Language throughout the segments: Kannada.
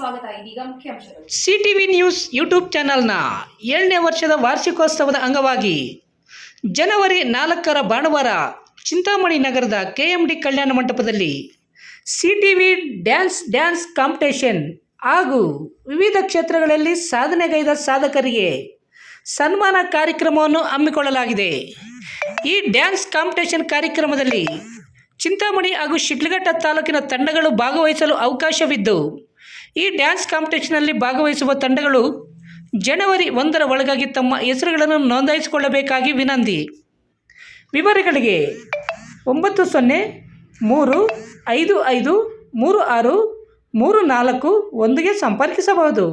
ಸ್ವಾಗತ. ಇದೀಗ ಮುಖ್ಯಾಂಶಗಳು. ಸಿಟಿವಿ ನ್ಯೂಸ್ ಯೂಟ್ಯೂಬ್ ಚಾನೆಲ್ನ 7ನೇ ವರ್ಷದ ವಾರ್ಷಿಕೋತ್ಸವದ ಅಂಗವಾಗಿ ಜನವರಿ 4ರ ಭಾನುವಾರ ಚಿಂತಾಮಣಿ ನಗರದ ಕೆಎಂಡಿ ಕಲ್ಯಾಣ ಮಂಟಪದಲ್ಲಿ ಸಿಟಿವಿ ಡ್ಯಾನ್ಸ್ ಕಾಂಪಿಟೇಷನ್ ಹಾಗೂ ವಿವಿಧ ಕ್ಷೇತ್ರಗಳಲ್ಲಿ ಸಾಧನೆಗೈದ ಸಾಧಕರಿಗೆ ಸನ್ಮಾನ ಕಾರ್ಯಕ್ರಮವನ್ನು ಹಮ್ಮಿಕೊಳ್ಳಲಾಗಿದೆ. ಈ ಡ್ಯಾನ್ಸ್ ಕಾಂಪಿಟೇಷನ್ ಕಾರ್ಯಕ್ರಮದಲ್ಲಿ ಚಿಂತಾಮಣಿ ಹಾಗೂ ಶಿಡ್ಲಘಟ್ಟ ತಾಲೂಕಿನ ತಂಡಗಳು ಭಾಗವಹಿಸಲು ಅವಕಾಶವಿದ್ದು, ಈ ಡ್ಯಾನ್ಸ್ ಕಾಂಪಿಟೇಷನ್ನಲ್ಲಿ ಭಾಗವಹಿಸುವ ತಂಡಗಳು ಜನವರಿ 1ರ ಒಳಗಾಗಿ ತಮ್ಮ ಹೆಸರುಗಳನ್ನು ನೋಂದಾಯಿಸಿಕೊಳ್ಳಬೇಕಾಗಿ ವಿನಂತಿ. ವಿವರಗಳಿಗೆ 903553634341ಗೆ ಸಂಪರ್ಕಿಸಬಹುದು.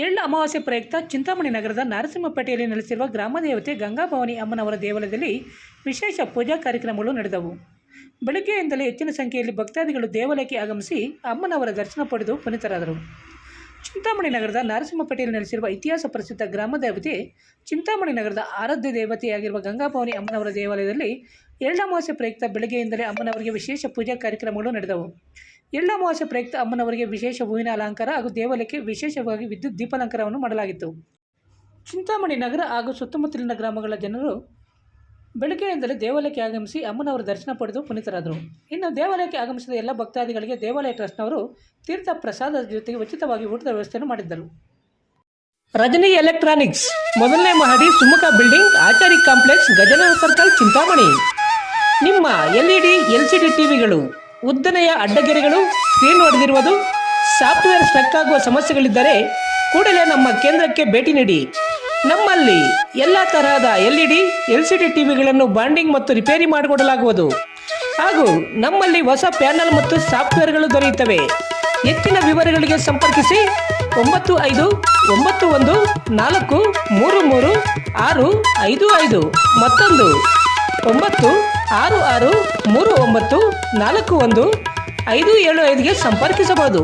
ಎಳ್ಳ ಅಮಾವಾಸ್ಯೆ ಪ್ರಯುಕ್ತ ಚಿಂತಾಮಣಿ ನಗರದ ನರಸಿಂಹಪೇಟೆಯಲ್ಲಿ ನೆಲೆಸಿರುವ ಗ್ರಾಮದೇವತೆ ಗಂಗಾಭವಾನಿ ಅಮ್ಮನವರ ದೇವಾಲಯದಲ್ಲಿ ವಿಶೇಷ ಪೂಜಾ ಕಾರ್ಯಕ್ರಮಗಳು ನಡೆದವು. ಬೆಳಗ್ಗೆಯಿಂದಲೇ ಹೆಚ್ಚಿನ ಸಂಖ್ಯೆಯಲ್ಲಿ ಭಕ್ತಾದಿಗಳು ದೇವಾಲಯಕ್ಕೆ ಆಗಮಿಸಿ ಅಮ್ಮನವರ ದರ್ಶನ ಪಡೆದು ಪುನೀತರಾದರು. ಚಿಂತಾಮಣಿ ನಗರದ ನರಸಿಂಹಪೇಟೆಯಲ್ಲಿ ನೆಲೆಸಿರುವ ಇತಿಹಾಸ ಪ್ರಸಿದ್ಧ ಗ್ರಾಮದೇವತೆ ಚಿಂತಾಮಣಿ ನಗರದ ಆರಾಧ್ಯ ದೇವತೆಯಾಗಿರುವ ಗಂಗಾಭವಾನಿ ಅಮ್ಮನವರ ದೇವಾಲಯದಲ್ಲಿ ಎಳ್ಳಮಾವಾಸ್ಯೆ ಪ್ರಯುಕ್ತ ಬೆಳಗ್ಗೆಯಿಂದಲೇ ಅಮ್ಮನವರಿಗೆ ವಿಶೇಷ ಪೂಜಾ ಕಾರ್ಯಕ್ರಮಗಳು ನಡೆದವು. ಎಳ್ಳಮಾವಾಸ್ಯೆ ಪ್ರಯುಕ್ತ ಅಮ್ಮನವರಿಗೆ ವಿಶೇಷ ಹೂವಿನ ಅಲಂಕಾರ ಹಾಗೂ ದೇವಾಲಯಕ್ಕೆ ವಿಶೇಷವಾಗಿ ವಿದ್ಯುತ್ ದೀಪಾಲಂಕಾರವನ್ನು ಮಾಡಲಾಗಿತ್ತು. ಚಿಂತಾಮಣಿ ನಗರ ಹಾಗೂ ಸುತ್ತಮುತ್ತಲಿನ ಗ್ರಾಮಗಳ ಜನರು ಬೆಳಗ್ಗೆಯಿಂದಲೇ ದೇವಾಲಯಕ್ಕೆ ಆಗಮಿಸಿ ಅಮ್ಮನವರ ದರ್ಶನ ಪಡೆದು ಪುನೀತರಾದರು. ಇನ್ನು ದೇವಾಲಯಕ್ಕೆ ಆಗಮಿಸಿದ ಎಲ್ಲ ಭಕ್ತಾದಿಗಳಿಗೆ ದೇವಾಲಯ ಟ್ರಸ್ಟ್ನವರು ತೀರ್ಥ ಪ್ರಸಾದದ ಜೊತೆಗೆ ಉಚಿತವಾಗಿ ಊಟದ ವ್ಯವಸ್ಥೆಯನ್ನು ಮಾಡಿದ್ದರು. ರಜನಿ ಎಲೆಕ್ಟ್ರಾನಿಕ್ಸ್, 1ನೇ ಮಹಡಿ, Sumukha building, Achari complex, Gajanana circle, Chintamani. ನಿಮ್ಮ ಎಲ್ಇಡಿ LCD ಟಿವಿಗಳು ಉದ್ದನೆಯ ಅಡ್ಡಗೆರೆಗಳು, ಸ್ಕ್ರೀನ್ ಹೊಡೆದಿರುವುದು, ಸಾಫ್ಟ್ವೇರ್ ಸ್ಟ್ರಕ್ ಆಗುವ ಸಮಸ್ಯೆಗಳಿದ್ದರೆ ಕೂಡಲೇ ನಮ್ಮ ಕೇಂದ್ರಕ್ಕೆ ಭೇಟಿ ನೀಡಿ. ನಮ್ಮಲ್ಲಿ ಎಲ್ಲ ತರಹದ LED LCD ಟಿವಿಗಳನ್ನು ಬಾಂಡಿಂಗ್ ಮತ್ತು ರಿಪೇರಿ ಮಾಡಿಕೊಡಲಾಗುವುದು. ಹಾಗೂ ನಮ್ಮಲ್ಲಿ ಹೊಸ ಪ್ಯಾನಲ್ ಮತ್ತು ಸಾಫ್ಟ್ವೇರ್ಗಳು ದೊರೆಯುತ್ತವೆ. ಹೆಚ್ಚಿನ ವಿವರಗಳಿಗೆ ಸಂಪರ್ಕಿಸಿ 9514336655, ಮತ್ತೊಂದು 9663941575ಗೆ ಸಂಪರ್ಕಿಸಬಹುದು.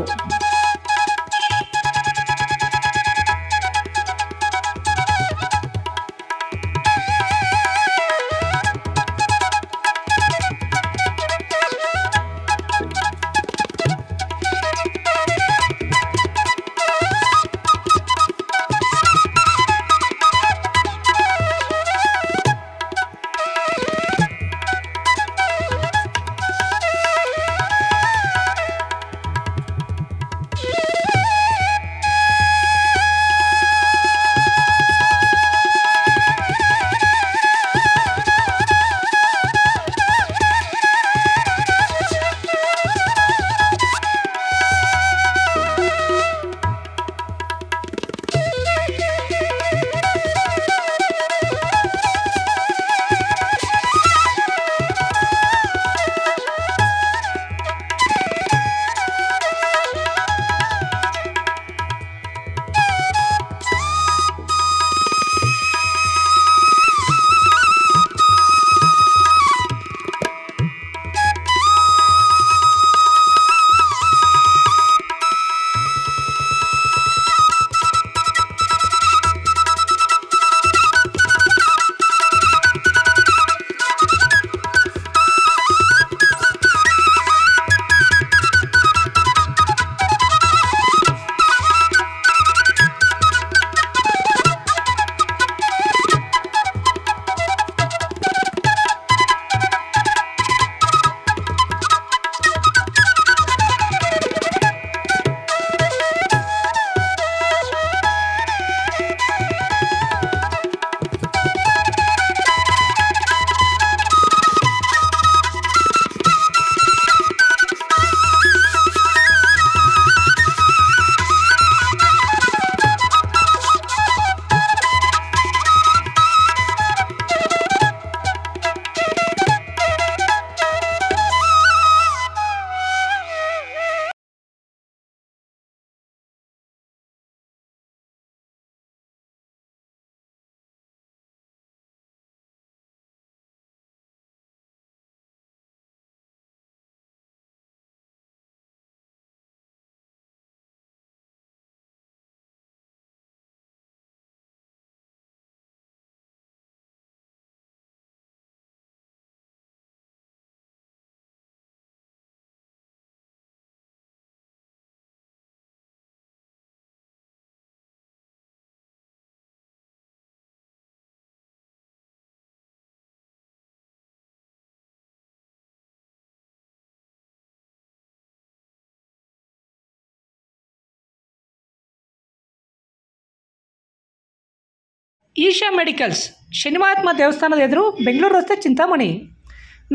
ಈಶಾ ಮೆಡಿಕಲ್ಸ್, ಶನಿಮಹಾತ್ಮ ದೇವಸ್ಥಾನದ ಎದುರು, ಬೆಂಗಳೂರು ರಸ್ತೆ, ಚಿಂತಾಮಣಿ.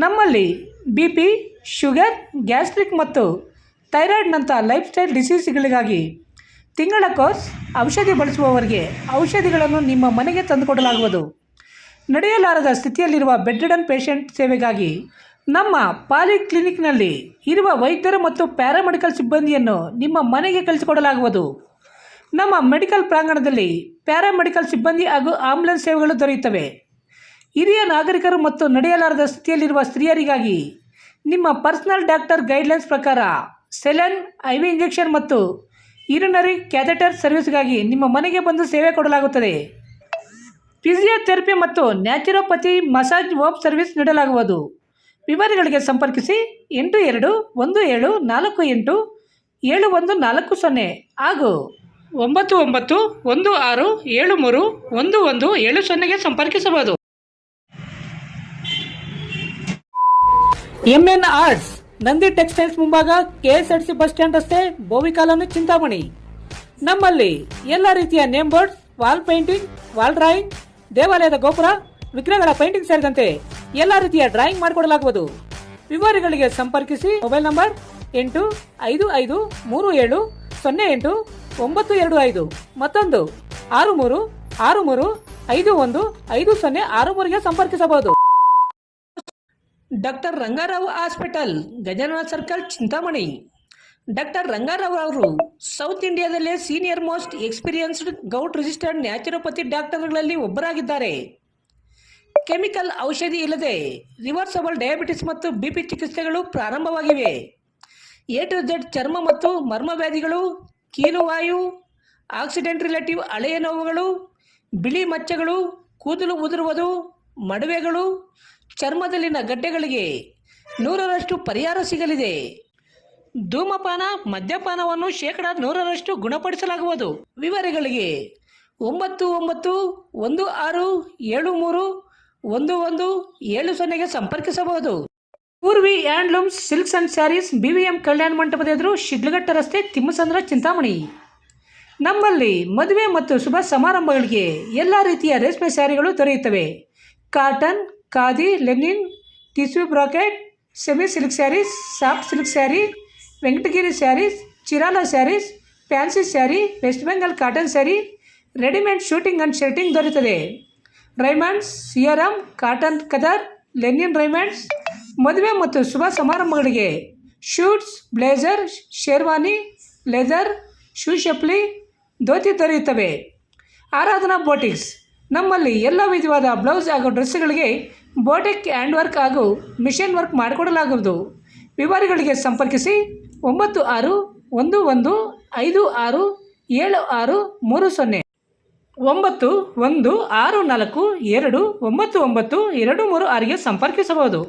ನಮ್ಮಲ್ಲಿ BP, ಶುಗರ್, ಗ್ಯಾಸ್ಟ್ರಿಕ್ ಮತ್ತು ಥೈರಾಯ್ಡ್ನಂಥ ಲೈಫ್ ಸ್ಟೈಲ್ ಡಿಸೀಸ್ಗಳಿಗಾಗಿ ತಿಂಗಳ ಕೋರ್ಸ್, ಔಷಧಿ ಬಳಸುವವರಿಗೆ ಔಷಧಿಗಳನ್ನು ನಿಮ್ಮ ಮನೆಗೆ ತಂದುಕೊಡಲಾಗುವುದು. ನಡೆಯಲಾರದ ಸ್ಥಿತಿಯಲ್ಲಿರುವ ಬೆಡ್ ರಿಡನ್ ಪೇಷಂಟ್ ಸೇವೆಗಾಗಿ ನಮ್ಮ ಪಾಲಿಕ್ಲಿನಿಕ್ನಲ್ಲಿ ಇರುವ ವೈದ್ಯರು ಮತ್ತು ಪ್ಯಾರಾಮೆಡಿಕಲ್ ಸಿಬ್ಬಂದಿಯನ್ನು ನಿಮ್ಮ ಮನೆಗೆ ಕಳಿಸಿಕೊಡಲಾಗುವುದು. ನಮ್ಮ ಮೆಡಿಕಲ್ ಪ್ರಾಂಗಣದಲ್ಲಿ ಪ್ಯಾರಾಮೆಡಿಕಲ್ ಸಿಬ್ಬಂದಿ ಹಾಗೂ ಆಂಬ್ಯುಲೆನ್ಸ್ ಸೇವೆಗಳು ದೊರೆಯುತ್ತವೆ. ಹಿರಿಯ ನಾಗರಿಕರು ಮತ್ತು ನಡೆಯಲಾರದ ಸ್ಥಿತಿಯಲ್ಲಿರುವ ಸ್ತ್ರೀಯರಿಗಾಗಿ ನಿಮ್ಮ ಪರ್ಸನಲ್ ಡಾಕ್ಟರ್ ಗೈಡ್ಲೈನ್ಸ್ ಪ್ರಕಾರ ಸೆಲೈನ್, IV ಇಂಜೆಕ್ಷನ್ ಮತ್ತು ಯೂರಿನರಿ ಕ್ಯಾಥೆಟರ್ ಸರ್ವಿಸ್ಗಾಗಿ ನಿಮ್ಮ ಮನೆಗೆ ಬಂದು ಸೇವೆ ಕೊಡಲಾಗುತ್ತದೆ. ಫಿಸಿಯೋಥೆರಪಿ ಮತ್ತು ನ್ಯಾಚುರೋಪತಿ ಮಸಾಜ್ ಹೋಮ್ ಸರ್ವಿಸ್ ನೀಡಲಾಗುವುದು. ವಿವರಗಳಿಗೆ ಸಂಪರ್ಕಿಸಿ 8214871440 ಹಾಗೂ 9916731170 ಸಂಪರ್ಕಿಸಬಹುದು. MN ಆರ್ಟ್ಸ್, ನಂದಿ ಟೆಕ್ಸ್ಟೈಲ್ಸ್ ಮುಂಭಾಗ, KSRTC ಬಸ್ ಸ್ಟ್ಯಾಂಡ್ ರಸ್ತೆ, ಬೋವಿ ಕಾಲೋನಿ, ಚಿಂತಾಮಣಿ. ನಮ್ಮಲ್ಲಿ ಎಲ್ಲ ರೀತಿಯ name boards, wall painting, wall drawing, ದೇವಾಲಯದ ಗೋಪುರ, ವಿಗ್ರಹಗಳ ಪೇಂಟಿಂಗ್ ಸೇರಿದಂತೆ ಎಲ್ಲ ರೀತಿಯ ಡ್ರಾಯಿಂಗ್ ಮಾಡಿಕೊಡಲಾಗುವುದು. ವಿವರಗಳಿಗೆ ಸಂಪರ್ಕಿಸಿ. ಮೊಬೈಲ್ ನಂಬರ್ 8553708925, ಮತ್ತೊಂದು 6363515063ಗೆ ಸಂಪರ್ಕಿಸಬಹುದು. Doctor Rangarao hospital, Gajanana circle, Chintamani. Doctor Rangarao ಅವರು ಸೌತ್ ಇಂಡಿಯಾದಲ್ಲೇ senior most experienced govt registered naturopathy ಡಾಕ್ಟರ್ಗಳಲ್ಲಿ ಒಬ್ಬರಾಗಿದ್ದಾರೆ. ಕೆಮಿಕಲ್ ಔಷಧಿ ಇಲ್ಲದೆ ರಿವರ್ಸಬಲ್ ಡಯಾಬಿಟಿಸ್ ಮತ್ತು BP ಚಿಕಿತ್ಸೆಗಳು ಪ್ರಾರಂಭವಾಗಿವೆ. A to Z ಚರ್ಮ ಮತ್ತು ಮರ್ಮವ್ಯಾಧಿಗಳು, ಕೀಲುವಾಯು, ಆಕ್ಸಿಡೆಂಟ್ ರಿಲೇಟಿವ್ ಹಳೆಯ ನೋವುಗಳು, ಬಿಳಿ ಮಚ್ಚೆಗಳು, ಕೂದಲು ಉದುರುವುದು, ಮಡುವೆಗಳು, ಚರ್ಮದಲ್ಲಿನ ಗಡ್ಡೆಗಳಿಗೆ 100% ಪರಿಹಾರ ಸಿಗಲಿದೆ. ಧೂಮಪಾನ, ಮದ್ಯಪಾನವನ್ನು 100% ಗುಣಪಡಿಸಲಾಗುವುದು. ವಿವರಗಳಿಗೆ 9916731170ಗೆ ಸಂಪರ್ಕಿಸಬಹುದು. Poorvi handlooms silks and sarees, BVM ಕಲ್ಯಾಣ ಮಂಟಪದ ಎದುರು, ಶಿಡ್ಲಘಟ್ಟ ರಸ್ತೆ, ತಿಮ್ಮಸಂದ್ರ, ಚಿಂತಾಮಣಿ. ನಮ್ಮಲ್ಲಿ ಮದುವೆ ಮತ್ತು ಶುಭ ಸಮಾರಂಭಗಳಿಗೆ ಎಲ್ಲ ರೀತಿಯ ರೇಷ್ಮೆ ಸ್ಯಾರಿಗಳು ದೊರೆಯುತ್ತವೆ. Cotton, khadi, linen, tissue brocade, semi silk sarees, soft silk saree, Venkatagiri sarees, Chirala sarees, fancy saree, West Bengal cotton saree, readymade suiting and shirting ದೊರೆಯುತ್ತದೆ. Raymonds, Siyaram, cotton khadar, linen Raymonds. ಮದುವೆ ಮತ್ತು ಶುಭ ಸಮಾರಂಭಗಳಿಗೆ suits, blazer, sherwani, leather, shoe ಚಪ್ಪಲಿ, ಧೋತಿ ದೊರೆಯುತ್ತವೆ. ಆರಾಧನಾ ಬೋಟಿಕ್ಸ್, ನಮ್ಮಲ್ಲಿ ಎಲ್ಲ ವಿಧವಾದ ಬ್ಲೌಸ್ ಹಾಗೂ ಡ್ರೆಸ್ಗಳಿಗೆ ಬೋಟಿಕ್ ಹ್ಯಾಂಡ್ ವರ್ಕ್ ಹಾಗೂ ಮಿಷನ್ ವರ್ಕ್ ಮಾಡಿಕೊಡಲಾಗುವುದು. ವಿವರಗಳಿಗೆ ಸಂಪರ್ಕಿಸಿ 9615676309 9164299236ಗೆ ಸಂಪರ್ಕಿಸಬಹುದು.